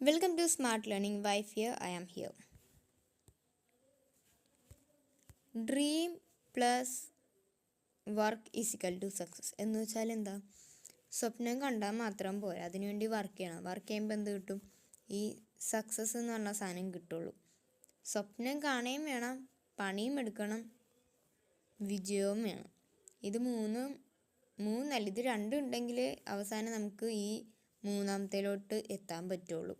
Welcome to Smart Learning Vibe here. I am here. Dream plus work is equal to success എന്ന് വെച്ചാൽ എന്താ? സ്വപ്നം കണ്ടാൽ മാത്രം പോരാ, അതിനുവേണ്ടി വർക്ക് ചെയ്യണം. വർക്ക് ചെയ്യുമ്പോൾ എന്ത് കിട്ടും? ഈ സക്സസ് എന്ന് പറഞ്ഞ സാധനം കിട്ടുള്ളൂ. സ്വപ്നം കാണുകയും വേണം, പണിയും എടുക്കണം, വിജയവും വേണം. ഇത് മൂന്നല്ല, ഇത് രണ്ടും ഉണ്ടെങ്കിൽ അവസാനം നമുക്ക് ഈ മൂന്നാമത്തേലോട്ട് എത്താൻ പറ്റുള്ളൂ.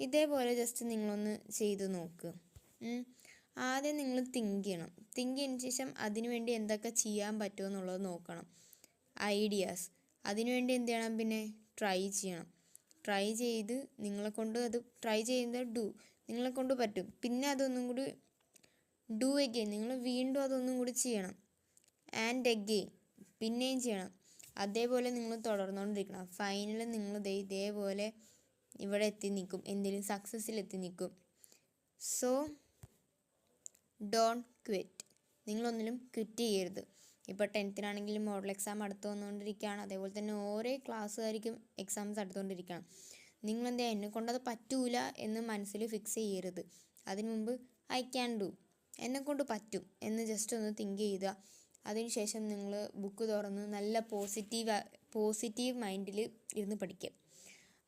ഇതേപോലെ ജസ്റ്റ് നിങ്ങളൊന്ന് ചെയ്ത് നോക്ക്. ആദ്യം നിങ്ങൾ തിങ്ക് ചെയ്യണം. തിങ്ക് ചെയ്തതിന് ശേഷം അതിനുവേണ്ടി എന്തൊക്കെ ചെയ്യാൻ പറ്റുമോ എന്നുള്ളത് നോക്കണം. ഐഡിയാസ് അതിനുവേണ്ടി എന്ത് ചെയ്യണം? പിന്നെ ട്രൈ ചെയ്യണം. ട്രൈ ചെയ്ത് നിങ്ങളെക്കൊണ്ട് അത് ട്രൈ ചെയ്യുന്നത് നിങ്ങളെക്കൊണ്ട് പറ്റും. പിന്നെ അതൊന്നും കൂടി ഡു അഗെയിൻ, നിങ്ങൾ വീണ്ടും അതൊന്നും കൂടി ചെയ്യണം. ആൻഡ് അഗെയിൻ പിന്നെയും ചെയ്യണം. അതേപോലെ നിങ്ങൾ തുടർന്നുകൊണ്ടിരിക്കണം. ഫൈനലിൽ നിങ്ങൾ ഇതേപോലെ ഇവിടെ എത്തി നിൽക്കും, എന്തെങ്കിലും സക്സസ്സിൽ എത്തി നിൽക്കും. So don't quit. നിങ്ങളൊന്നിലും ക്വിറ്റ് ചെയ്യരുത്. ഇപ്പോൾ 10th മോഡൽ എക്സാം അടുത്ത് വന്നുകൊണ്ടിരിക്കുകയാണ്. അതേപോലെ തന്നെ ഓരോ ക്ലാസ്സുകാർക്കും എക്സാംസ് അടുത്തുകൊണ്ടിരിക്കുകയാണ്. നിങ്ങളെന്താ എന്നെക്കൊണ്ടത് പറ്റൂല എന്ന് മനസ്സിൽ ഫിക്സ് ചെയ്യരുത്. അതിനു മുമ്പ് ഐ ക്യാൻ ഡു, എന്നെക്കൊണ്ട് പറ്റും എന്ന് ജസ്റ്റ് ഒന്ന് തിങ്ക് ചെയ്യുക. അതിനുശേഷം നിങ്ങൾ ബുക്ക് തുറന്ന് നല്ല പോസിറ്റീവ് മൈൻഡിൽ ഇരുന്ന് പഠിക്കുക.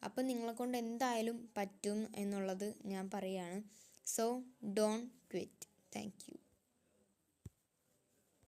അപ്പം നിങ്ങളെക്കൊണ്ട് എന്തായാലും പറ്റും എന്നുള്ളത് ഞാൻ പറയുകയാണ്. So don't quit. Thank you.